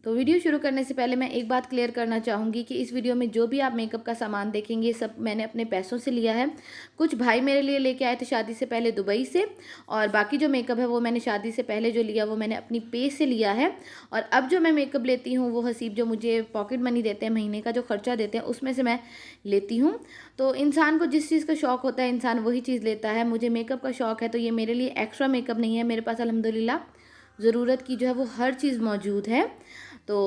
तो वीडियो शुरू करने से पहले मैं एक बात क्लियर करना चाहूँगी कि इस वीडियो में जो भी आप मेकअप का सामान देखेंगे सब मैंने अपने पैसों से लिया है। कुछ भाई मेरे लिए लेके आए थे शादी से पहले दुबई से, और बाकी जो मेकअप है वो मैंने शादी से पहले जो लिया वो मैंने अपनी पे से लिया है। और अब जो मैं मेकअप लेती हूँ वो हसीब जो मुझे पॉकेट मनी देते हैं, महीने का जो खर्चा देते हैं उसमें से मैं लेती हूँ। तो इंसान को जिस चीज़ का शौक़ होता है इंसान वही चीज़ लेता है। मुझे मेकअप का शौक़ है तो ये मेरे लिए एक्स्ट्रा मेकअप नहीं है, मेरे पास अल्हम्दुलिल्लाह ज़रूरत की जो है वो हर चीज़ मौजूद है। तो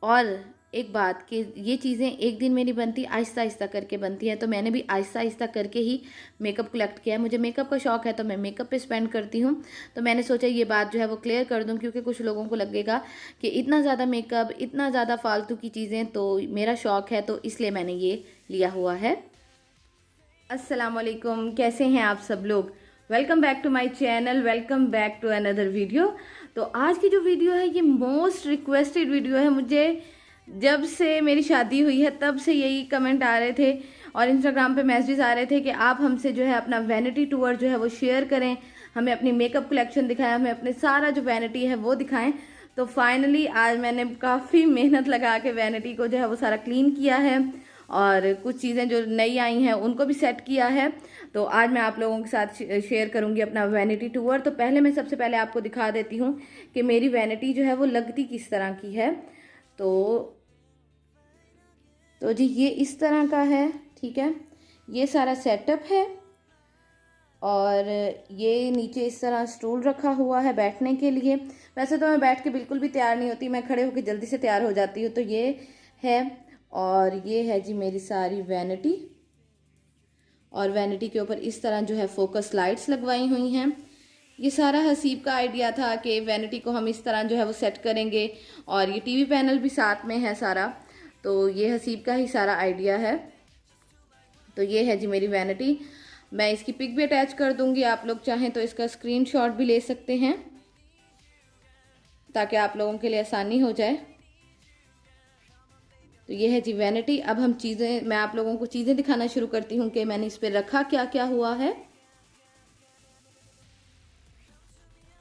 और एक बात कि ये चीज़ें एक दिन में नहीं बनती, आहिस्ता आहिस्ता करके बनती हैं। तो मैंने भी आहिस्ता आहिस्ता करके ही मेकअप कलेक्ट किया है। मुझे मेकअप का शौक़ है तो मैं मेकअप पे स्पेंड करती हूँ। तो मैंने सोचा ये बात जो है वो क्लियर कर दूँ, क्योंकि कुछ लोगों को लगेगा कि इतना ज़्यादा मेकअप, इतना ज़्यादा फालतू की चीज़ें, तो मेरा शौक़ है तो इसलिए मैंने ये लिया हुआ है। अस्सलाम वालेकुम, कैसे हैं आप सब लोग। Welcome back to my channel, welcome back to another video. तो आज की जो वीडियो है ये मोस्ट रिक्वेस्टेड वीडियो है। मुझे जब से मेरी शादी हुई है तब से यही कमेंट आ रहे थे और इंस्टाग्राम पे मैसेजेस आ रहे थे कि आप हमसे जो है अपना वैनिटी टूर जो है वो शेयर करें, हमें अपनी मेकअप कलेक्शन दिखाएं, हमें अपने सारा जो वैनिटी है वो दिखाएं। तो फाइनली आज मैंने काफ़ी मेहनत लगा के वैनिटी को जो है वो सारा क्लीन किया है और कुछ चीज़ें जो नई आई हैं उनको भी सेट किया है। तो आज मैं आप लोगों के साथ शेयर करूंगी अपना वैनिटी टूर। तो पहले मैं सबसे पहले आपको दिखा देती हूँ कि मेरी वैनिटी जो है वो लगती किस तरह की है। तो जी ये इस तरह का है, ठीक है। ये सारा सेटअप है और ये नीचे इस तरह स्टूल रखा हुआ है बैठने के लिए। वैसे तो मैं बैठ के बिल्कुल भी तैयार नहीं होती, मैं खड़े होकर जल्दी से तैयार हो जाती हूँ। तो ये है और ये है जी मेरी सारी वैनिटी, और वैनिटी के ऊपर इस तरह जो है फोकस लाइट्स लगवाई हुई हैं। ये सारा हसीब का आइडिया था कि वैनिटी को हम इस तरह जो है वो सेट करेंगे, और ये टीवी पैनल भी साथ में है सारा। तो ये हसीब का ही सारा आइडिया है। तो ये है जी मेरी वैनिटी। मैं इसकी पिक भी अटैच कर दूंगी, आप लोग चाहें तो इसका स्क्रीनशॉट भी ले सकते हैं ताकि आप लोगों के लिए आसानी हो जाए। तो ये है जी वैनिटी। अब मैं आप लोगों को चीज़ें दिखाना शुरू करती हूँ कि मैंने इस पर रखा क्या क्या हुआ है।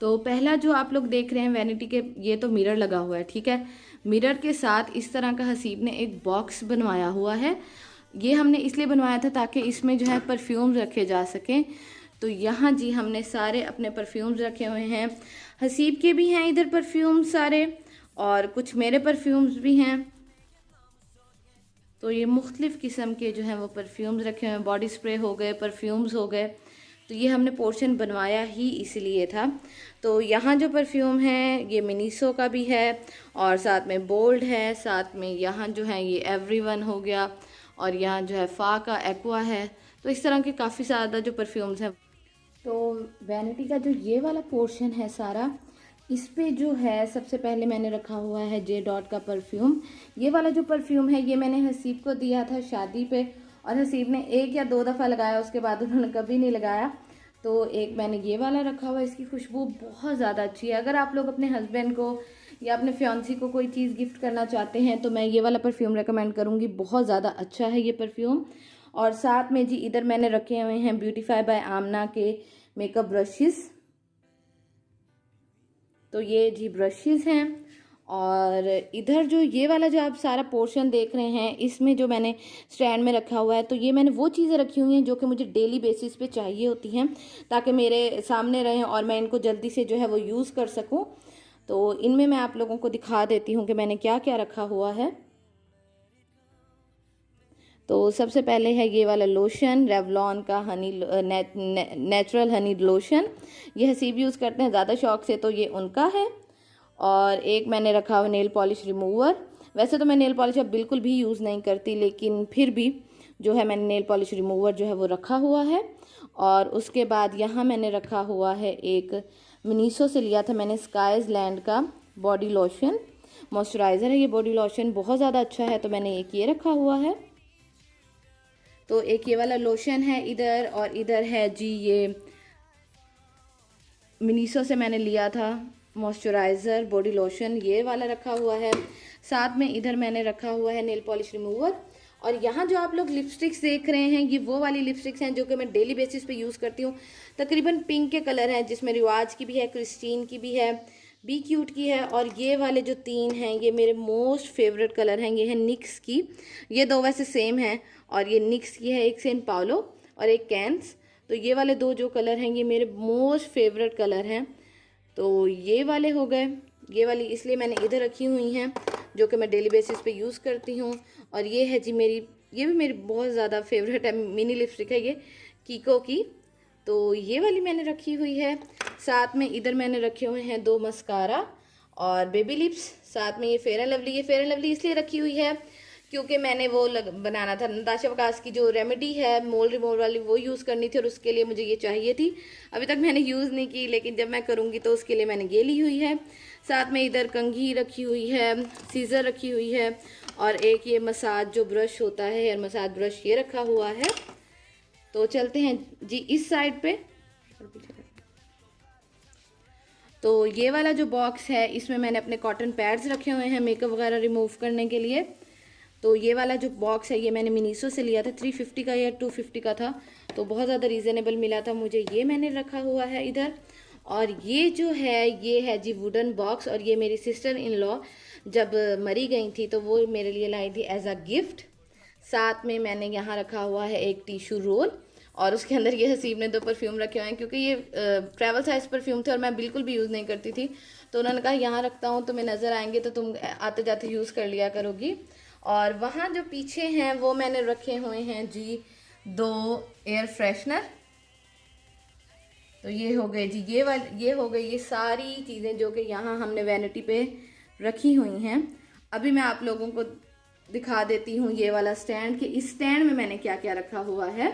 तो पहला जो आप लोग देख रहे हैं वैनिटी के, ये तो मिरर लगा हुआ है, ठीक है। मिरर के साथ इस तरह का हसीब ने एक बॉक्स बनवाया हुआ है। ये हमने इसलिए बनवाया था ताकि इसमें जो है परफ्यूम्स रखे जा सकें। तो यहाँ जी हमने सारे अपने परफ्यूम्स रखे हुए हैं। हसीब के भी हैं इधर परफ्यूम्स सारे, और कुछ मेरे परफ्यूम्स भी हैं। तो ये मुख्तलिफ़ किस्म के जो हैं वो परफ्यूम्स रखे हुए हैं, बॉडी स्प्रे हो गए, परफ्यूम्स हो गए। तो ये हमने पोर्शन बनवाया ही इसलिए था। तो यहाँ जो परफ्यूम है ये मिनीसो का भी है, और साथ में बोल्ड है, साथ में यहाँ जो है ये एवरीवन हो गया, और यहाँ जो है फा का एक्वा है। तो इस तरह के काफ़ी ज़्यादा जो परफ्यूम्स हैं। तो वैनिटी का जो ये वाला पोर्शन है सारा, इस पे जो है सबसे पहले मैंने रखा हुआ है जे डॉट का परफ्यूम। ये वाला जो परफ्यूम है ये मैंने हसीब को दिया था शादी पे, और हसीब ने 1 या 2 दफ़ा लगाया, उसके बाद उन्होंने कभी नहीं लगाया। तो एक मैंने ये वाला रखा हुआ है। इसकी खुशबू बहुत ज़्यादा अच्छी है। अगर आप लोग अपने हस्बैंड को या अपने फियांसी को कोई चीज़ गिफ्ट करना चाहते हैं तो मैं ये वाला परफ्यूम रेकमेंड करूँगी, बहुत ज़्यादा अच्छा है ये परफ्यूम। और साथ में जी इधर मैंने रखे हुए हैं ब्यूटीफाई बाय आमना के मेकअप ब्रशेस। तो ये जी ब्रशेस हैं। और इधर जो ये वाला जो आप सारा पोर्शन देख रहे हैं, इसमें जो मैंने स्टैंड में रखा हुआ है, तो ये मैंने वो चीज़ें रखी हुई हैं जो कि मुझे डेली बेसिस पे चाहिए होती हैं, ताकि मेरे सामने रहें और मैं इनको जल्दी से जो है वो यूज़ कर सकूं। तो इनमें मैं आप लोगों को दिखा देती हूँ कि मैंने क्या क्या रखा हुआ है। तो सबसे पहले है ये वाला लोशन, रेवलॉन का हनी नेचुरल हनी लोशन। ये हसीब यूज़ करते हैं ज़्यादा शौक से, तो ये उनका है। और एक मैंने रखा हुआ नेल पॉलिश रिमूवर। वैसे तो मैं नेल पॉलिश अब बिल्कुल भी यूज़ नहीं करती, लेकिन फिर भी जो है मैंने नेल पॉलिश रिमूवर जो है वो रखा हुआ है। और उसके बाद यहाँ मैंने रखा हुआ है एक मिनीसो से लिया था मैंने स्काइज लैंड का बॉडी लोशन, मॉइस्चराइज़र है ये बॉडी लोशन, बहुत ज़्यादा अच्छा है। तो मैंने एक ये रखा हुआ है। तो एक ये वाला लोशन है इधर, और इधर है जी ये मिनीसो से मैंने लिया था मॉइस्चराइज़र बॉडी लोशन, ये वाला रखा हुआ है। साथ में इधर मैंने रखा हुआ है नेल पॉलिश रिमूवर। और यहाँ जो आप लोग लिपस्टिक्स देख रहे हैं, ये वो वाली लिपस्टिक्स हैं जो कि मैं डेली बेसिस पे यूज़ करती हूँ। तकरीबन पिंक के कलर हैं, जिसमें रिवाज की भी है, क्रिस्टीन की भी है, बी क्यूट की है। और ये वाले जो 3 हैं ये मेरे मोस्ट फेवरेट कलर हैं, ये है निक्स की। ये 2 वैसे सेम हैं, और ये निक्स की है, एक सेंट पाउलो और एक कैंस। तो ये वाले 2 जो कलर हैं ये मेरे मोस्ट फेवरेट कलर हैं। तो ये वाले हो गए, ये वाली इसलिए मैंने इधर रखी हुई हैं जो कि मैं डेली बेसिस पे यूज़ करती हूँ। और ये है जी मेरी, ये भी मेरी बहुत ज़्यादा फेवरेट है, मिनी लिपस्टिक है ये कीको की। तो ये वाली मैंने रखी हुई है। साथ में इधर मैंने रखे हुए हैं 2 मस्कारा और बेबी लिप्स। साथ में ये फेयर एंड लवली, ये फेयर एंड लवली इसलिए रखी हुई है क्योंकि मैंने वो बनाना था, नताशा वकास की जो रेमेडी है मोल रिमूवल वाली, वो यूज़ करनी थी और उसके लिए मुझे ये चाहिए थी। अभी तक मैंने यूज़ नहीं की, लेकिन जब मैं करूँगी तो उसके लिए मैंने ये ली हुई है। साथ में इधर कंघी रखी हुई है, सीज़र रखी हुई है, और एक ये मसाज जो ब्रश होता है, हेयर मसाज ब्रश, ये रखा हुआ है। तो चलते हैं जी इस साइड पे। तो ये वाला जो बॉक्स है इसमें मैंने अपने कॉटन पैड्स रखे हुए हैं मेकअप वगैरह रिमूव करने के लिए। तो ये वाला जो बॉक्स है ये मैंने मिनीसो से लिया था, 350 का या 250 का था, तो बहुत ज़्यादा रीज़नेबल मिला था मुझे। ये मैंने रखा हुआ है इधर। और ये जो है ये है जी वुडन बॉक्स, और ये मेरी सिस्टर इन लॉ जब मरी गई थी तो वो मेरे लिए लाई थी एज अ गिफ्ट। साथ में मैंने यहाँ रखा हुआ है एक टिशू रोल, और उसके अंदर ये हसीब ने 2 परफ्यूम रखे हुए हैं क्योंकि ये ट्रैवल साइज परफ्यूम थे और मैं बिल्कुल भी यूज़ नहीं करती थी। तो उन्होंने कहा यहाँ रखता हूँ, तुम्हें नज़र आएंगे तो तुम आते जाते यूज़ कर लिया करोगी। और वहाँ जो पीछे हैं वो मैंने रखे हुए हैं जी 2 एयर फ्रेशनर। तो ये हो गए जी ये हो गई ये सारी चीज़ें जो कि यहाँ हमने वैनिटी पे रखी हुई हैं। अभी मैं आप लोगों को दिखा देती हूँ ये वाला स्टैंड, कि इस स्टैंड में मैंने क्या क्या रखा हुआ है।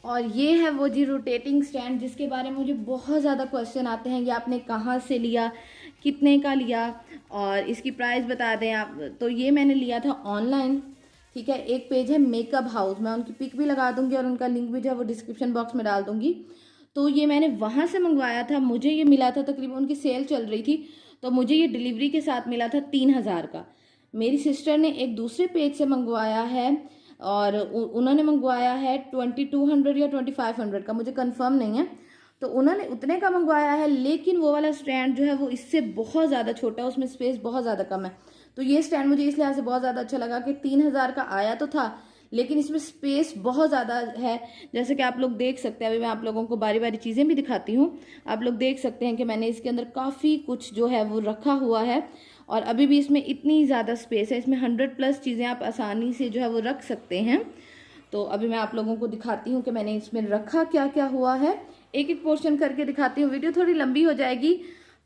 और ये है वो जी रोटेटिंग स्टैंड जिसके बारे में मुझे बहुत ज़्यादा क्वेश्चन आते हैं, ये आपने कहाँ से लिया, कितने का लिया, और इसकी प्राइस बता दें आप। तो ये मैंने लिया था ऑनलाइन, ठीक है। एक पेज है मेकअप हाउस, मैं उनकी पिक भी लगा दूंगी और उनका लिंक भी जो है वो डिस्क्रिप्शन बॉक्स में डाल दूंगी। तो ये मैंने वहाँ से मंगवाया था, मुझे ये मिला था तकरीबन, उनकी सेल चल रही थी तो मुझे ये डिलीवरी के साथ मिला था 3000 का। मेरी सिस्टर ने एक दूसरे पेज से मंगवाया है और उन्होंने मंगवाया है 2200 या 2500 का, मुझे कंफर्म नहीं है। तो उन्होंने उतने का मंगवाया है, लेकिन वो वाला स्टैंड जो है वो इससे बहुत ज़्यादा छोटा है, उसमें स्पेस बहुत ज़्यादा कम है। तो ये स्टैंड मुझे इस लिहाज से बहुत ज़्यादा अच्छा लगा कि 3000 का आया तो था, लेकिन इसमें स्पेस बहुत ज़्यादा है। जैसे कि आप लोग देख सकते हैं, अभी मैं आप लोगों को बारी बारी चीज़ें भी दिखाती हूँ। आप लोग देख सकते हैं कि मैंने इसके अंदर काफ़ी कुछ जो है वो रखा हुआ है, और अभी भी इसमें इतनी ज़्यादा स्पेस है, इसमें 100+ चीज़ें आप आसानी से जो है वो रख सकते हैं। तो अभी मैं आप लोगों को दिखाती हूँ कि मैंने इसमें रखा क्या क्या हुआ है, एक एक पोर्शन करके दिखाती हूँ। वीडियो थोड़ी लंबी हो जाएगी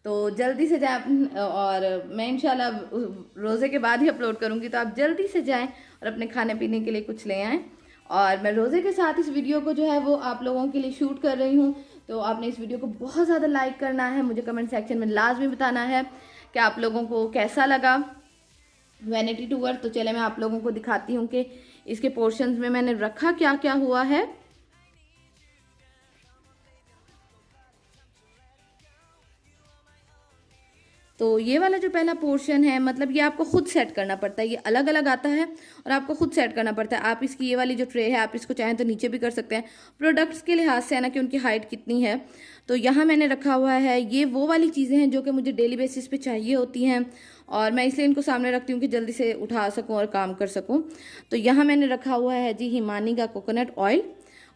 तो जल्दी से जाए, और मैं इंशाल्लाह रोज़े के बाद ही अपलोड करूँगी, तो आप जल्दी से जाएं और अपने खाने पीने के लिए कुछ ले आएँ। और मैं रोज़े के साथ इस वीडियो को जो है वो आप लोगों के लिए शूट कर रही हूँ, तो आपने इस वीडियो को बहुत ज़्यादा लाइक करना है, मुझे कमेंट सेक्शन में लाजमी बताना है कि आप लोगों को कैसा लगा वैनिटी टूर। तो चले मैं आप लोगों को दिखाती हूँ कि इसके पोर्शंस में मैंने रखा क्या क्या हुआ है। तो ये वाला जो पहला पोर्शन है, मतलब ये आपको खुद सेट करना पड़ता है, ये अलग अलग आता है और आपको खुद सेट करना पड़ता है। आप इसकी ये वाली जो ट्रे है आप इसको चाहें तो नीचे भी कर सकते हैं, प्रोडक्ट्स के लिहाज से है ना कि उनकी हाइट कितनी है। तो यहाँ मैंने रखा हुआ है, ये वो वाली चीज़ें हैं जो कि मुझे डेली बेसिस पे चाहिए होती हैं, और मैं इसलिए इनको सामने रखती हूँ कि जल्दी से उठा सकूँ और काम कर सकूँ। तो यहाँ मैंने रखा हुआ है जी हिमानी का कोकोनट ऑयल।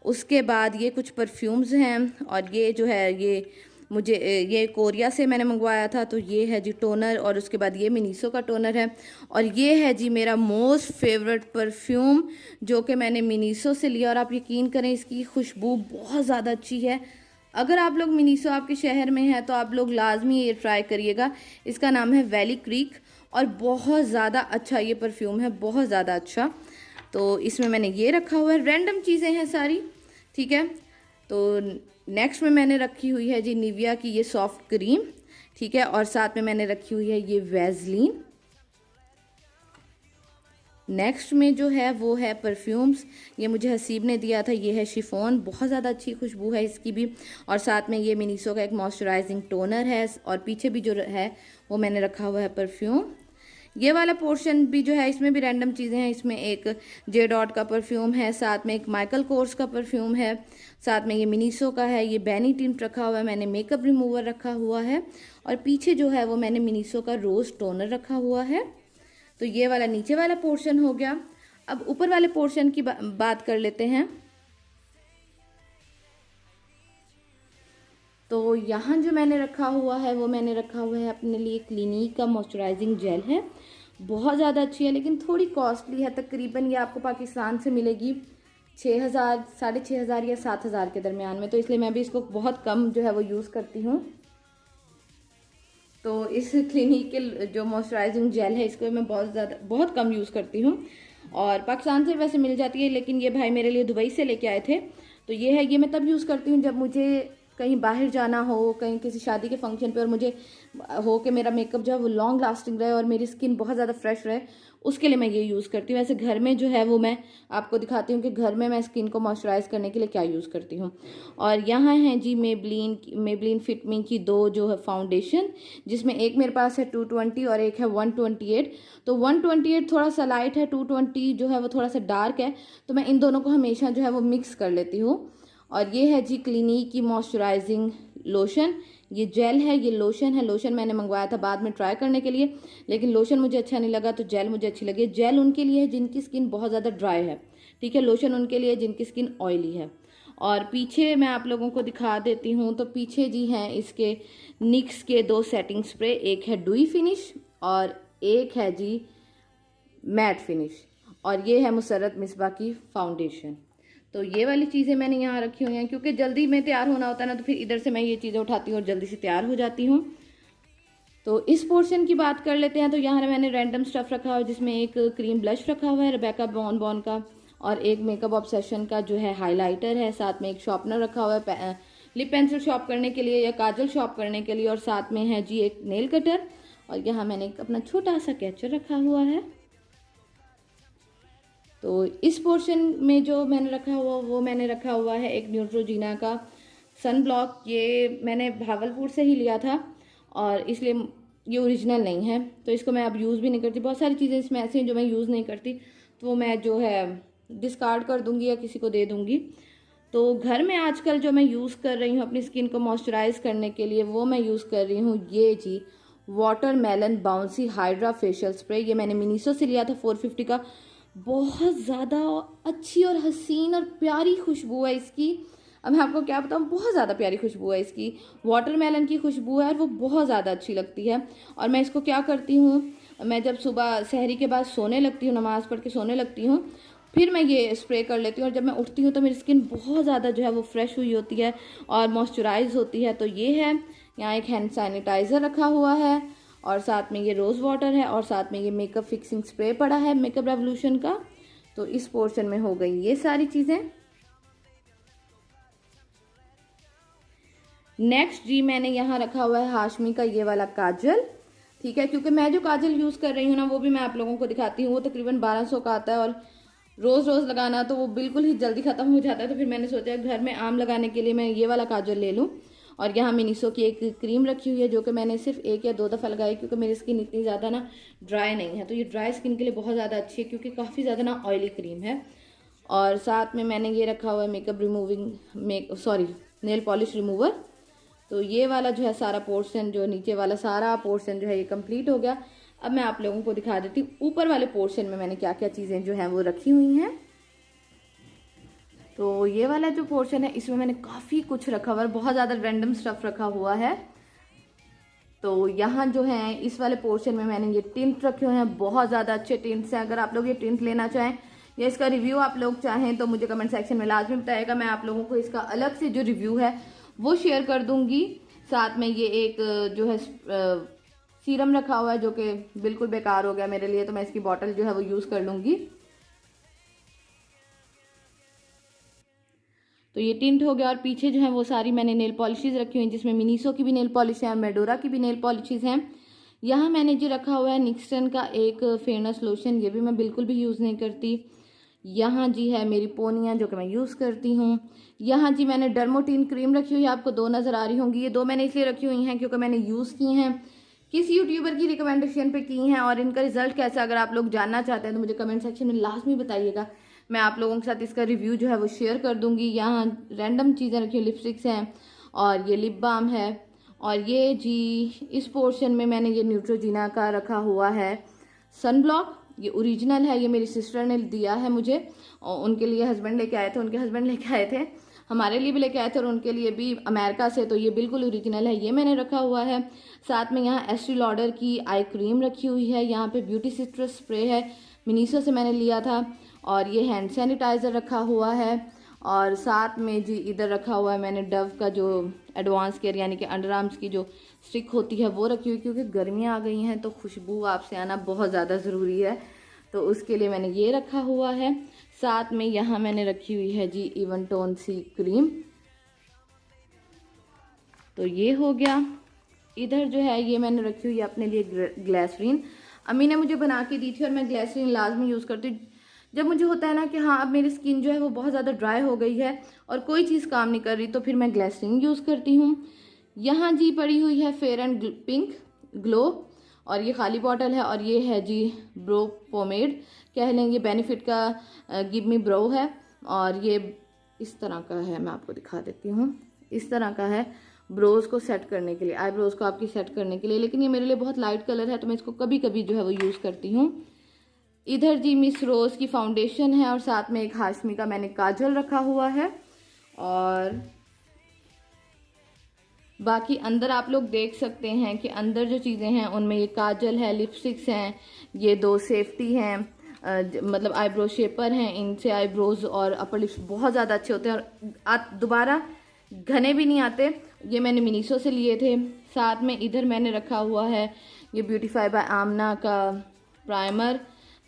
उसके बाद ये कुछ परफ्यूम्स हैं, और ये जो है ये मुझे ये कोरिया से मैंने मंगवाया था। तो ये है जी टोनर, और उसके बाद ये मिनीसो का टोनर है, और ये है जी मेरा मोस्ट फेवरेट परफ्यूम जो कि मैंने मिनीसो से लिया। और आप यकीन करें इसकी खुशबू बहुत ज़्यादा अच्छी है। अगर आप लोग मिनीसो आपके शहर में है तो आप लोग लाजमी ये ट्राई करिएगा। इसका नाम है वैली क्रीक, और बहुत ज़्यादा अच्छा ये परफ्यूम है, बहुत ज़्यादा अच्छा। तो इसमें मैंने ये रखा हुआ है, रैंडम चीज़ें हैं सारी, ठीक है। तो नेक्स्ट में मैंने रखी हुई है जी निविया की ये सॉफ्ट क्रीम, ठीक है, और साथ में मैंने रखी हुई है ये वैसलीन। नेक्स्ट में जो है वो है परफ्यूम्स, ये मुझे हसीब ने दिया था, ये है शिफॉन, बहुत ज़्यादा अच्छी खुशबू है इसकी भी। और साथ में ये मिनीसो का एक मॉइस्चराइजिंग टोनर है, और पीछे भी जो है वो मैंने रखा हुआ है परफ्यूम। ये वाला पोर्शन भी जो है इसमें भी रैंडम चीज़ें हैं। इसमें एक जे डॉट का परफ्यूम है, साथ में एक माइकल कोर्स का परफ्यूम है, साथ में ये मिनीसो का है, ये बैनी टिंट रखा हुआ है, मैंने मेकअप रिमूवर रखा हुआ है, और पीछे जो है वो मैंने मिनीसो का रोज़ टोनर रखा हुआ है। तो ये वाला नीचे वाला पोर्शन हो गया। अब ऊपर वाले पोर्शन की बात कर लेते हैं। तो यहाँ जो मैंने रखा हुआ है वो मैंने रखा हुआ है अपने लिए क्लिनिक का मॉइस्चराइजिंग जेल है। बहुत ज़्यादा अच्छी है लेकिन थोड़ी कॉस्टली है। तकरीबन ये आपको पाकिस्तान से मिलेगी 6,000, 6,500 या 7,000 के दरमियान में। तो इसलिए मैं भी इसको बहुत कम जो है वो यूज़ करती हूँ। तो इस क्लिनिक के जो मॉइस्चराइजिंग जेल है इसको मैं बहुत कम यूज़ करती हूँ, और पाकिस्तान से वैसे मिल जाती है, लेकिन ये भाई मेरे लिए दुबई से लेके आए थे। तो ये है, ये मैं तब यूज़ करती हूँ जब मुझे कहीं बाहर जाना हो, कहीं किसी शादी के फंक्शन पे, और मुझे हो कि मेरा मेकअप जो है वो लॉन्ग लास्टिंग रहे और मेरी स्किन बहुत ज़्यादा फ्रेश रहे, उसके लिए मैं ये यूज़ करती हूँ। वैसे घर में जो है वो मैं आपको दिखाती हूँ कि घर में मैं स्किन को मॉइस्चराइज करने के लिए क्या यूज़ करती हूँ। और यहाँ है जी मेबलिन फिट मी की 2 जो है फाउंडेशन, जिसमें एक मेरे पास है 220 और एक है 128। तो 128 थोड़ा सा लाइट है, 220 जो है वो थोड़ा सा डार्क है। तो मैं इन दोनों को हमेशा जो है वो मिक्स कर लेती हूँ। और ये है जी क्लिनिक की मॉइस्चराइजिंग लोशन। ये जेल है, ये लोशन है। लोशन मैंने मंगवाया था बाद में ट्राई करने के लिए, लेकिन लोशन मुझे अच्छा नहीं लगा, तो जेल मुझे अच्छी लगी। जेल उनके लिए है जिनकी स्किन बहुत ज़्यादा ड्राई है, ठीक है। लोशन उनके लिए जिनकी स्किन ऑयली है। और पीछे मैं आप लोगों को दिखा देती हूँ। तो पीछे जी हैं इसके निक्स के 2 सेटिंग स्प्रे, एक है डुई फिनिश और एक है जी मैट फिनिश, और ये है मुसर्रत मिसबा की फाउंडेशन। तो ये वाली चीज़ें मैंने यहाँ रखी हुई हैं क्योंकि जल्दी में तैयार होना होता है ना, तो फिर इधर से मैं ये चीज़ें उठाती हूँ और जल्दी से तैयार हो जाती हूँ। तो इस पोर्शन की बात कर लेते हैं। तो यहाँ मैंने रैंडम स्टफ़ रखा हुआ है, जिसमें एक क्रीम ब्लश रखा हुआ है रेबेका बॉन का, और एक मेकअप ऑब्सेशन का जो है हाइलाइटर है, साथ में एक शॉर्पनर रखा हुआ है लिप पेंसिल शॉर्प करने के लिए या काजल शॉर्प करने के लिए, और साथ में है जी एक नेल कटर, और यहाँ मैंने एक अपना छोटा सा कैचर रखा हुआ है। तो इस पोर्शन में जो मैंने रखा हुआ वो मैंने रखा हुआ है एक न्यूट्रोजीना का सन ब्लॉक। ये मैंने भावलपुर से ही लिया था और इसलिए ये ओरिजिनल नहीं है, तो इसको मैं अब यूज़ भी नहीं करती। बहुत सारी चीज़ें इसमें ऐसी हैं जो मैं यूज़ नहीं करती, तो वो मैं जो है डिस्कार्ड कर दूँगी या किसी को दे दूँगी। तो घर में आजकल जो मैं यूज़ कर रही हूँ अपनी स्किन को मॉइस्चराइज करने के लिए, वो मैं यूज़ कर रही हूँ ये जी watermelon bouncy hydra facial spray. ये मैंने मिनीसो से लिया था 450 का। बहुत ज़्यादा अच्छी और हसीन और प्यारी खुशबू है इसकी। अब मैं आपको क्या बताऊँ, बहुत ज़्यादा प्यारी खुशबू है इसकी। वाटरमेलन की खुशबू है और वो बहुत ज़्यादा अच्छी लगती है। और मैं इसको क्या करती हूँ, मैं जब सुबह सहरी के बाद सोने लगती हूँ, नमाज़ पढ़ के सोने लगती हूँ, फिर मैं ये स्प्रे कर लेती हूँ, और जब मैं उठती हूँ तो मेरी स्किन बहुत ज़्यादा जो है वो फ्रेश हुई होती है और मॉइस्चराइज होती है। तो ये है, यहाँ एक हैंड सैनिटाइज़र रखा हुआ है, और साथ में ये रोज़ वाटर है, और साथ में ये मेकअप फिक्सिंग स्प्रे पड़ा है मेकअप रेवोल्यूशन का। तो इस पोर्शन में हो गई ये सारी चीज़ें। नेक्स्ट जी मैंने यहाँ रखा हुआ है हाशमी का ये वाला काजल, ठीक है। क्योंकि मैं जो काजल यूज़ कर रही हूँ ना, वो भी मैं आप लोगों को दिखाती हूँ। वो तकरीबन 1200 का आता है, और रोज़ रोज़ लगाना तो वो बिल्कुल ही जल्दी ख़त्म हो जाता है। तो फिर मैंने सोचा घर में आम लगाने के लिए मैं ये वाला काजल ले लूँ। और यहाँ मिनीसो की एक क्रीम रखी हुई है, जो कि मैंने सिर्फ 1 या 2 दफ़ा लगाई, क्योंकि मेरी स्किन इतनी ज़्यादा ना ड्राई नहीं है। तो ये ड्राई स्किन के लिए बहुत ज़्यादा अच्छी है, क्योंकि काफ़ी ज़्यादा ना ऑयली क्रीम है। और साथ में मैंने ये रखा हुआ है नेल पॉलिश रिमूवर। तो ये वाला जो है सारा पोर्शन, जो नीचे वाला सारा पोर्शन जो है ये कंप्लीट हो गया। अब मैं आप लोगों को दिखा देती हूँ ऊपर वाले पोर्शन में मैंने क्या क्या चीज़ें जो हैं वो रखी हुई हैं। तो ये वाला जो पोर्शन है इसमें मैंने काफ़ी कुछ रखा हुआ है, बहुत ज़्यादा रैंडम स्टफ़ रखा हुआ है। तो यहाँ जो है इस वाले पोर्शन में मैंने ये टिंट रखे हुए हैं, बहुत ज़्यादा अच्छे टिंट्स हैं। अगर आप लोग ये टिंट लेना चाहें या इसका रिव्यू आप लोग चाहें तो मुझे कमेंट सेक्शन में लाजमी बताइएगा। मैं आप लोगों को इसका अलग से जो रिव्यू है वो शेयर कर दूंगी। साथ में ये एक जो है सीरम रखा हुआ है, जो कि बिल्कुल बेकार हो गया मेरे लिए, तो मैं इसकी बॉटल जो है वो यूज़ कर लूँगी। तो ये टिंट हो गया, और पीछे जो है वो सारी मैंने नेल पॉलिशेज़ रखी हुई हैं, जिसमें मिनीसो की भी नेल पॉलिश है और मेडोरा की भी नेल पॉलिशेज़ हैं। यहाँ मैंने जो रखा हुआ है निक्सटन का एक फेयरनेस लोशन, ये भी मैं बिल्कुल भी यूज़ नहीं करती। यहाँ जी है मेरी पोनिया, जो कि मैं यूज़ करती हूँ। यहाँ जी मैंने डर्मोटीन क्रीम रखी हुई है, आपको 2 नज़र आ रही होंगी। ये 2 मैंने इसलिए रखी हुई हैं क्योंकि मैंने यूज़ की हैं किस यूट्यूबर की रिकमेंडेशन पे की हैं और इनका रिजल्ट कैसा, अगर आप लोग जानना चाहते हैं तो मुझे कमेंट सेक्शन में लाजमी बताइएगा। मैं आप लोगों के साथ इसका रिव्यू जो है वो शेयर कर दूंगी। यहाँ रैंडम चीज़ें रखी हुई, लिपस्टिक्स हैं और ये लिप बाम है, और ये जी इस पोर्शन में मैंने ये न्यूट्रोजीना का रखा हुआ है सन ब्लॉक। ये ओरिजिनल है, ये मेरी सिस्टर ने दिया है मुझे, और उनके लिए हस्बैंड लेके आए थे, उनके हस्बैंड लेके आए थे, हमारे लिए भी लेके आए थे और उनके लिए भी अमेरिका से, तो ये बिल्कुल ओरिजिनल है, ये मैंने रखा हुआ है। साथ में यहाँ एस्टी लॉडर की आई क्रीम रखी हुई है, यहाँ पे ब्यूटी सिट्रस स्प्रे है, मिनीसो से मैंने लिया था, और ये हैंड सैनिटाइज़र रखा हुआ है। और साथ में जी इधर रखा हुआ है मैंने डव का जो एडवांस केयर यानी कि अंडर आर्म्स की जो स्टिक होती है वो रखी हुई, क्योंकि गर्मियाँ आ गई हैं तो खुशबू आपसे आना बहुत ज़्यादा ज़रूरी है, तो उसके लिए मैंने ये रखा हुआ है। साथ में यहाँ मैंने रखी हुई है जी इवन टोन सी क्रीम, तो ये हो गया। इधर जो है ये मैंने रखी हुई है अपने लिए ग्लिसरीन, अम्मी ने मुझे बना के दी थी और मैं ग्लिसरीन लाजमी यूज़ करती हूँ। जब मुझे होता है ना कि हाँ अब मेरी स्किन जो है वो बहुत ज़्यादा ड्राई हो गई है और कोई चीज़ काम नहीं कर रही, तो फिर मैं ग्लिसरीन यूज़ करती हूँ। यहाँ जी पड़ी हुई है फेयर एंड पिंक ग्लो, और ये खाली बॉटल है, और ये है जी ब्रो पोमेड कह लेंगे, बेनिफिट का गिव मी ब्रो है, और ये इस तरह का है, मैं आपको दिखा देती हूँ, इस तरह का है ब्रोज को सेट करने के लिए, आईब्रोज को आपकी सेट करने के लिए, लेकिन ये मेरे लिए बहुत लाइट कलर है तो मैं इसको कभी कभी जो है वो यूज़ करती हूँ। इधर जी मिस रोज़ की फाउंडेशन है, और साथ में एक हाशमी का मैंने काजल रखा हुआ है, और बाकी अंदर आप लोग देख सकते हैं कि अंदर जो चीज़ें हैं उनमें ये काजल है, लिपस्टिक्स हैं, ये 2 सेफ्टी हैं, मतलब आईब्रो शेपर हैं, इनसे आईब्रोज और अपर लिप्स बहुत ज़्यादा अच्छे होते हैं और दोबारा घने भी नहीं आते। ये मैंने मिनीसो से लिए थे। साथ में इधर मैंने रखा हुआ है ये ब्यूटीफाई बाय आमना का प्राइमर,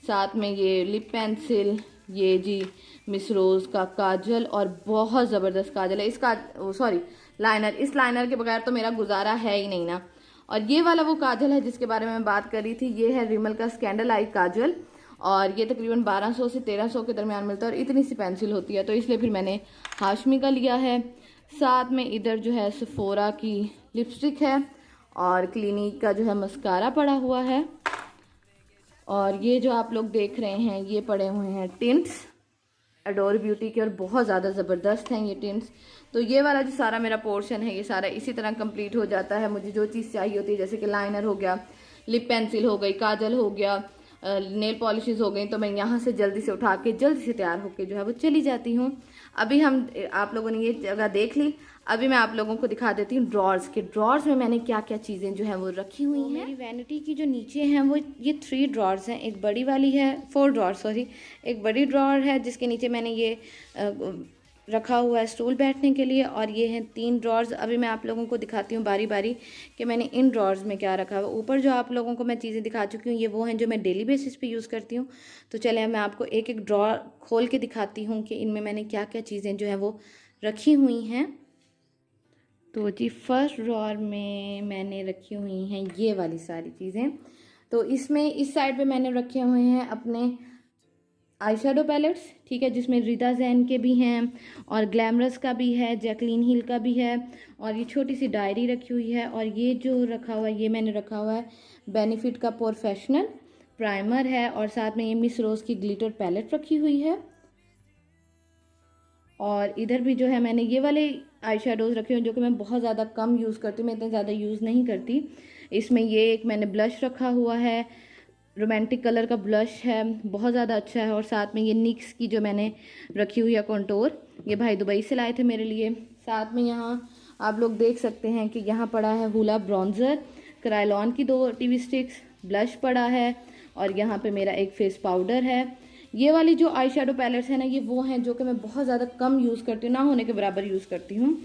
साथ में ये लिप पेंसिल, ये जी मिस रोज़ का काजल, और बहुत ज़बरदस्त काजल है इसका, सॉरी लाइनर, इस लाइनर के बगैर तो मेरा गुजारा है ही नहीं ना। और ये वाला वो काजल है जिसके बारे में मैं बात कर रही थी, ये है रिमल का स्कैंडल आई काजल, और ये तकरीबन 1200 से 1300 के दरमियान मिलता है, और इतनी सी पेंसिल होती है, तो इसलिए फिर मैंने हाशमी का लिया है। साथ में इधर जो है सफोरा की लिपस्टिक है, और क्लिनिक का जो है मस्कारा पड़ा हुआ है, और ये जो आप लोग देख रहे हैं ये पड़े हुए हैं टिंट्स एडोर ब्यूटी के, और बहुत ज़्यादा ज़बरदस्त हैं ये टिंट्स। तो ये वाला जो सारा मेरा पोर्शन है ये सारा इसी तरह कंप्लीट हो जाता है। मुझे जो चीज़ चाहिए होती है, जैसे कि लाइनर हो गया, लिप पेंसिल हो गई, काजल हो गया, नेल पॉलिशेस हो गई, तो मैं यहाँ से जल्दी से उठा के जल्दी से तैयार होके जो है वो चली जाती हूँ। अभी हम आप लोगों ने ये जगह देख ली, अभी मैं आप लोगों को दिखा देती हूँ ड्रॉर्स के, ड्रॉर्स में मैंने क्या क्या चीज़ें जो है वो रखी हुई हैं। मेरी वैनिटी की जो नीचे हैं वो ये 3 ड्रॉर्स हैं, एक बड़ी वाली है, 4 ड्रॉर्स सॉरी, एक बड़ी ड्रॉर है जिसके नीचे मैंने ये रखा हुआ है स्टूल बैठने के लिए, और ये हैं 3 ड्रॉर्स। अभी मैं आप लोगों को दिखाती हूँ बारी बारी कि मैंने इन ड्रॉर्स में क्या रखा हुआ। ऊपर जो आप लोगों को मैं चीज़ें दिखा चुकी हूँ ये वो हैं जो मैं डेली बेसिस पे यूज़ करती हूँ। तो चले मैं आपको एक एक ड्रॉर खोल के दिखाती हूँ कि इनमें मैंने क्या क्या चीज़ें जो हैं वो रखी हुई हैं। तो जी फर्स्ट ड्रॉर में मैंने रखी हुई हैं ये वाली सारी चीज़ें। तो इसमें इस साइड पे मैंने रखे हुए हैं अपने आई शेडो पैलेट्स, ठीक है, जिसमें रिदा जैन के भी हैं और ग्लैमरस का भी है, जैकलीन हिल का भी है, और ये छोटी सी डायरी रखी हुई है, और ये जो रखा हुआ है ये मैंने रखा हुआ है बेनिफिट का प्रोफेशनल प्राइमर है, और साथ में ये मिस रोज़ की ग्लिटर पैलेट रखी हुई है। और इधर भी जो है मैंने ये वाले आई शेडोज़ रखे हुए हैं जो कि मैं बहुत ज़्यादा कम यूज़ करती हूँ, मैं इतने ज़्यादा यूज़ नहीं करती। इसमें ये एक मैंने ब्लश रखा हुआ है, रोमांटिक कलर का ब्लश है, बहुत ज़्यादा अच्छा है, और साथ में ये निक्स की जो मैंने रखी हुई है कंटोर, ये भाई दुबई से लाए थे मेरे लिए। साथ में यहाँ आप लोग देख सकते हैं कि यहाँ पड़ा है हुला ब्रॉन्ज़र, क्रायलॉन की 2 टीवी स्टिक्स, ब्लश पड़ा है, और यहाँ पे मेरा एक फेस पाउडर है। ये वाली जो आई शेडो पैलेट्स है ना ये वो हैं जो कि मैं बहुत ज़्यादा कम यूज़ करती हूँ, ना होने के बराबर यूज़ करती हूँ।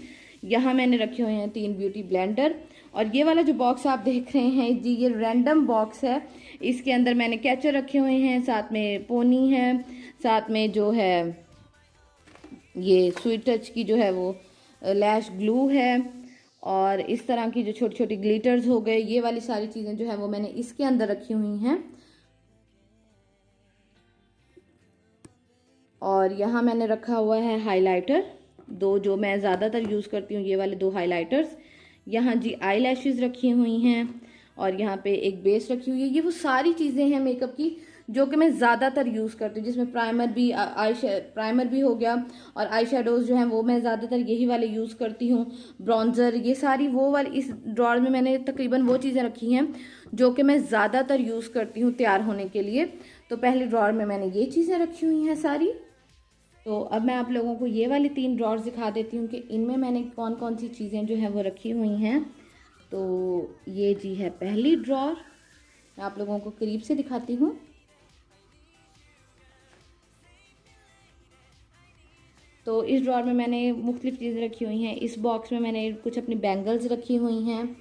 यहाँ मैंने रखे हुए हैं 3 ब्यूटी ब्लेंडर, और ये वाला जो बॉक्स आप देख रहे हैं जी ये रैंडम बॉक्स है, इसके अंदर मैंने कैचर रखे हुए हैं, साथ में पोनी है, साथ में जो है ये स्वीट टच की जो है वो लैश ग्लू है, और इस तरह की जो छोटी छोटी ग्लिटर्स हो गए, ये वाली सारी चीज़ें जो है वो मैंने इसके अंदर रखी हुई हैं। और यहाँ मैंने रखा हुआ है हाइलाइटर, 2 जो मैं ज़्यादातर यूज़ करती हूँ, ये वाले 2 हाइलाइटर्स। यहाँ जी आई लैशेज़ रखी हुई हैं, और यहाँ पे एक बेस रखी हुई है। ये वो सारी चीज़ें हैं मेकअप की जो कि मैं ज़्यादातर यूज़ करती हूँ, जिसमें प्राइमर भी हो गया और आई शेडोज़ जो हैं वो मैं ज़्यादातर यही वाले यूज़ करती हूँ, ब्रॉन्ज़र, ये सारी वो वाली। इस ड्रॉर में मैंने तकरीबन वो चीज़ें रखी हैं जो कि मैं ज़्यादातर यूज़ करती हूँ तैयार होने के लिए। तो पहले ड्रॉर में मैंने ये चीज़ें रखी हुई हैं सारी। तो अब मैं आप लोगों को ये वाली 3 ड्रॉर्स दिखा देती हूँ कि इनमें मैंने कौन कौन सी चीज़ें जो हैं वो रखी हुई हैं। तो ये जी है पहली ड्रॉर, मैं आप लोगों को करीब से दिखाती हूँ। तो इस ड्रॉर में मैंने मुख्तलिफ चीज़ें रखी हुई हैं। इस बॉक्स में मैंने कुछ अपनी बैंगल्स रखी हुई हैं।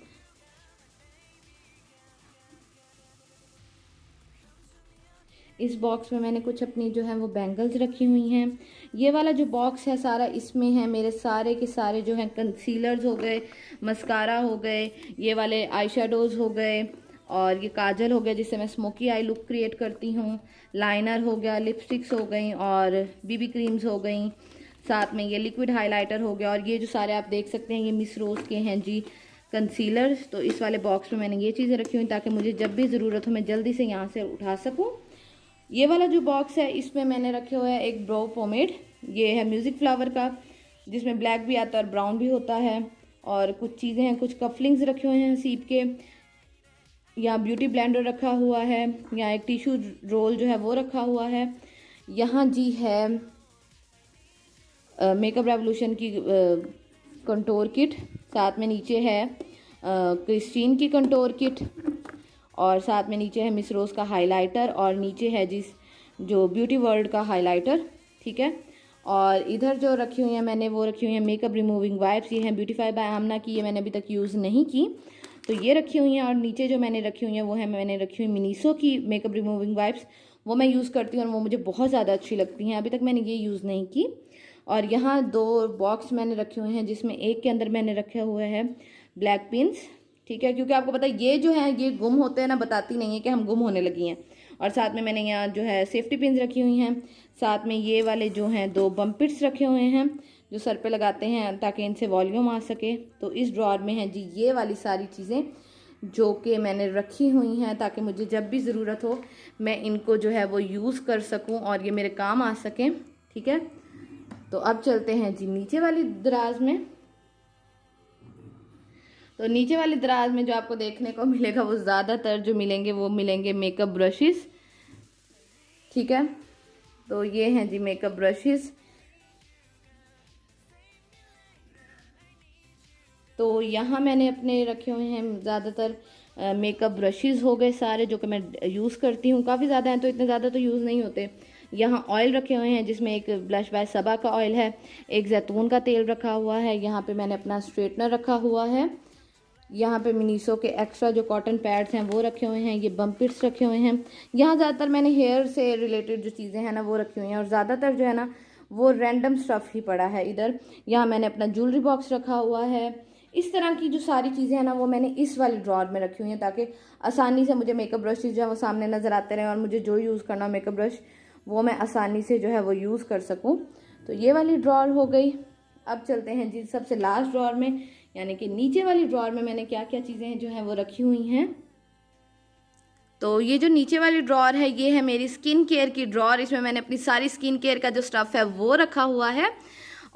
इस बॉक्स में मैंने कुछ अपनी जो है वो बैंगल्स रखी हुई हैं। ये वाला जो बॉक्स है सारा, इसमें है मेरे सारे के सारे जो हैं कंसीलर्स हो गए, मस्कारा हो गए, ये वाले आई शेडोज़ हो गए, और ये काजल हो गया जिससे मैं स्मोकी आई लुक क्रिएट करती हूँ, लाइनर हो गया, लिपस्टिक्स हो गई और बीबी क्रीम्स हो गई, साथ में ये लिक्विड हाइलाइटर हो गया। और ये जो सारे आप देख सकते हैं ये मिस रोज़ के हैं जी कंसीलर्स। तो इस वाले बॉक्स में मैंने ये चीज़ें रखी हुई ताकि मुझे जब भी ज़रूरत हो मैं जल्दी से यहाँ से उठा सकूँ। ये वाला जो बॉक्स है इसमें मैंने रखे हुए है एक ब्रो पोमेड, ये है म्यूज़िक फ्लावर का, जिसमें ब्लैक भी आता है और ब्राउन भी होता है। और कुछ चीज़ें हैं, कुछ कफलिंग्स रखे हुए हैं सीप के, यहाँ ब्यूटी ब्लेंडर रखा हुआ है, यहाँ एक टिश्यू रोल जो है वो रखा हुआ है, यहाँ जी है मेकअप रेवोल्यूशन की कंटोर किट, साथ में नीचे है क्रिस्टीन की कंटोर किट, और साथ में नीचे है मिस रोज़ का हाइलाइटर, और नीचे है जो ब्यूटी वर्ल्ड का हाइलाइटर, ठीक है। और इधर जो रखी हुई है मैंने वो रखी हुई है मेकअप रिमूविंग वाइप्स, ये हैं ब्यूटीफाई बाय आमना की, ये मैंने अभी तक यूज़ नहीं की तो ये रखी हुई हैं। और नीचे जो मैंने रखी हुई हैं वो है मैंने रखी हुई मिनीसो की मेकअप रिमूविंग वाइप्स, वो मैं यूज़ करती हूँ और वो मुझे बहुत ज़्यादा अच्छी लगती हैं, अभी तक मैंने ये यूज़ नहीं की। और यहाँ 2 बॉक्स मैंने रखे हुए हैं जिसमें एक के अंदर मैंने रखे हुए हैं ब्लैक पिन्स, ठीक है, क्योंकि आपको पता है ये जो है ये गुम होते हैं ना, बताती नहीं है कि हम गुम होने लगी हैं। और साथ में मैंने यहाँ जो है सेफ्टी पिन्स रखी हुई हैं, साथ में ये वाले जो हैं 2 बम्पिट्स रखे हुए हैं जो सर पे लगाते हैं ताकि इनसे वॉल्यूम आ सके। तो इस ड्रॉर में है जी ये वाली सारी चीज़ें जो कि मैंने रखी हुई हैं ताकि मुझे जब भी ज़रूरत हो मैं इनको जो है वो यूज़ कर सकूं और ये मेरे काम आ सकें, ठीक है। तो अब चलते हैं जी नीचे वाली दराज में। तो नीचे वाली दराज में जो आपको देखने को मिलेगा वो ज़्यादातर जो मिलेंगे वो मिलेंगे मेकअप ब्रशेस, ठीक है। तो ये हैं जी मेकअप ब्रशेस। तो यहाँ मैंने अपने रखे हुए हैं ज़्यादातर मेकअप ब्रशेस हो गए सारे जो कि मैं यूज़ करती हूँ, काफ़ी ज़्यादा हैं तो इतने ज़्यादा तो यूज़ नहीं होते। यहाँ ऑयल रखे हुए हैं जिसमें एक ब्लश बाय सबा का ऑयल है, एक जैतून का तेल रखा हुआ है, यहाँ पे मैंने अपना स्ट्रेटनर रखा हुआ है, यहाँ पे मिनीसो के एक्स्ट्रा जो कॉटन पैड्स हैं वो रखे हुए हैं, ये बम्पिट्स रखे हुए हैं। यहाँ ज़्यादातर मैंने हेयर से रिलेटेड जो चीज़ें हैं ना वो रखी हुई हैं और ज़्यादातर जो है ना वो रैंडम स्टफ़ ही पड़ा है इधर। यहाँ मैंने अपना ज्वेलरी बॉक्स रखा हुआ है। इस तरह की जो सारी चीज़ें हैं ना वो मैंने इस वाले ड्रॉर में रखी हुई हैं ताकि आसानी से मुझे मेकअप ब्रशेज जो है वो सामने नज़र आते रहें और मुझे जो यूज़ करना मेकअप ब्रश वो मैं आसानी से जो है वो यूज़ कर सकूँ। तो ये वाली ड्रॉर हो गई। अब चलते हैं जी सबसे लास्ट ड्रॉर में, यानी कि नीचे वाली ड्रॉर में मैंने क्या क्या चीज़ें जो हैं वो रखी हुई हैं। तो ये जो नीचे वाली ड्रॉर है ये है मेरी स्किन केयर की ड्रॉर, इसमें मैंने अपनी सारी स्किन केयर का जो स्टफ़ है वो रखा हुआ है।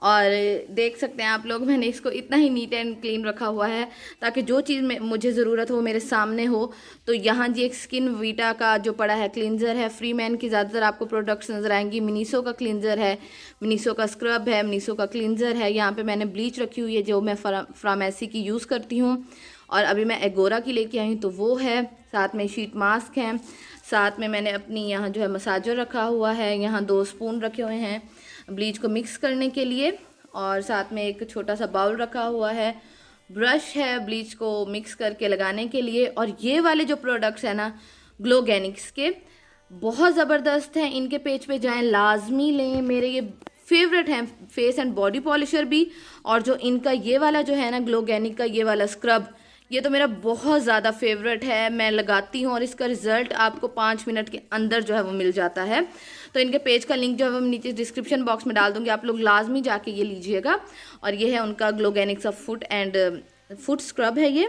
और देख सकते हैं आप लोग मैंने इसको इतना ही नीट एंड क्लीन रखा हुआ है ताकि जो चीज़ में मुझे ज़रूरत हो वो मेरे सामने हो। तो यहाँ जी एक स्किन वीटा का जो पड़ा है क्लींजर है, फ्री मैन की ज़्यादातर आपको प्रोडक्ट्स नज़र आएंगी, मिनीसो का क्लींजर है, मिनीसो का स्क्रब है, मिनीसो का क्लींजर है। यहाँ पे मैंने ब्लीच रखी हुई है जो मैं फ्रामेसी की यूज़ करती हूँ और अभी मैं एगोरा की लेके आई हूँ तो वो है, साथ में शीट मास्क हैं, साथ में मैंने अपनी यहाँ जो है मसाजर रखा हुआ है, यहाँ 2 स्पून रखे हुए हैं ब्लीच को मिक्स करने के लिए, और साथ में एक छोटा सा बाउल रखा हुआ है, ब्रश है ब्लीच को मिक्स करके लगाने के लिए। और ये वाले जो प्रोडक्ट्स हैं ना ग्लोगेनिक्स के बहुत ज़बरदस्त हैं, इनके पेज पे जाएं लाजमी लें, मेरे ये फेवरेट हैं फेस एंड बॉडी पॉलिशर भी। और जो इनका ये वाला जो है ना ग्लोगेनिक का ये वाला स्क्रब, ये तो मेरा बहुत ज़्यादा फेवरेट है, मैं लगाती हूँ और इसका रिज़ल्ट आपको 5 मिनट के अंदर जो है वो मिल जाता है। तो इनके पेज का लिंक जो है वो नीचे डिस्क्रिप्शन बॉक्स में डाल दूँगी, आप लोग लाजमी जाके ये लीजिएगा। और ये है उनका Glogenics of foot and foot scrub है ये।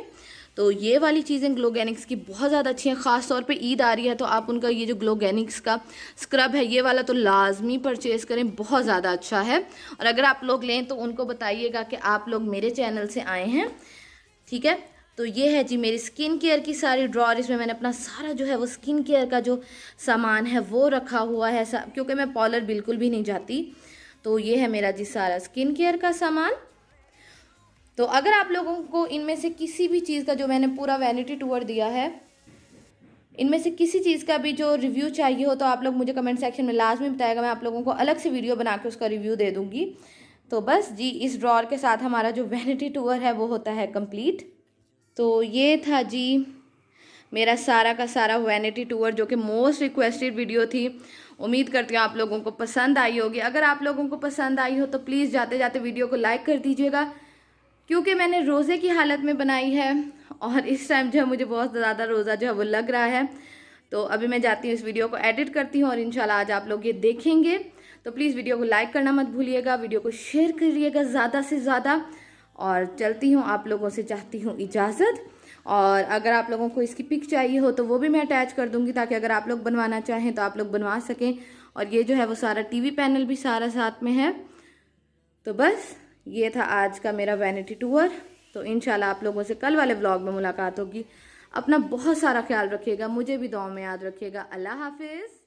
तो ये वाली चीज़ें ग्लोगैनिक्स की बहुत ज़्यादा अच्छी हैं। ख़ास तौर पे ईद आ रही है तो आप उनका ये जो ग्लोगैनिक्स का स्क्रब है ये वाला तो लाजमी परचेज़ करें, बहुत ज़्यादा अच्छा है। और अगर आप लोग लें तो उनको बताइएगा कि आप लोग मेरे चैनल से आए हैं, ठीक है। तो ये है जी मेरी स्किन केयर की सारी ड्रॉर। इसमें मैंने अपना सारा जो है वो स्किन केयर का जो सामान है वो रखा हुआ है, क्योंकि मैं पार्लर बिल्कुल भी नहीं जाती। तो ये है मेरा जी सारा स्किन केयर का सामान। तो अगर आप लोगों को इनमें से किसी भी चीज़ का, जो मैंने पूरा वैनिटी टूर दिया है, इनमें से किसी चीज़ का भी जो रिव्यू चाहिए हो तो आप लोग मुझे कमेंट सेक्शन में लाजमी बताएगा। मैं आप लोगों को अलग से वीडियो बना के उसका रिव्यू दे दूँगी। तो बस जी इस ड्रॉर के साथ हमारा जो वैनिटी टूर है वो होता है कंप्लीट। तो ये था जी मेरा सारा का सारा वैनिटी टूर, जो कि मोस्ट रिक्वेस्टेड वीडियो थी। उम्मीद करती हूँ आप लोगों को पसंद आई होगी। अगर आप लोगों को पसंद आई हो तो प्लीज़ जाते जाते वीडियो को लाइक कर दीजिएगा, क्योंकि मैंने रोज़े की हालत में बनाई है और इस टाइम जो है मुझे बहुत ज़्यादा रोज़ा जो है वो लग रहा है। तो अभी मैं जाती हूँ, इस वीडियो को एडिट करती हूँ और इंशाल्लाह आज आप लोग ये देखेंगे। तो प्लीज़ वीडियो को लाइक करना मत भूलिएगा, वीडियो को शेयर करिएगा ज़्यादा से ज़्यादा। और चलती हूँ, आप लोगों से चाहती हूँ इजाज़त। और अगर आप लोगों को इसकी पिक चाहिए हो तो वो भी मैं अटैच कर दूँगी, ताकि अगर आप लोग बनवाना चाहें तो आप लोग बनवा सकें। और ये जो है वो सारा टीवी पैनल भी सारा साथ में है। तो बस ये था आज का मेरा वैनिटी टूर। तो इंशाल्लाह आप लोगों से कल वाले व्लॉग में मुलाकात होगी। अपना बहुत सारा ख्याल रखिएगा, मुझे भी दुआ में याद रखिएगा। अल्लाह हाफिज़।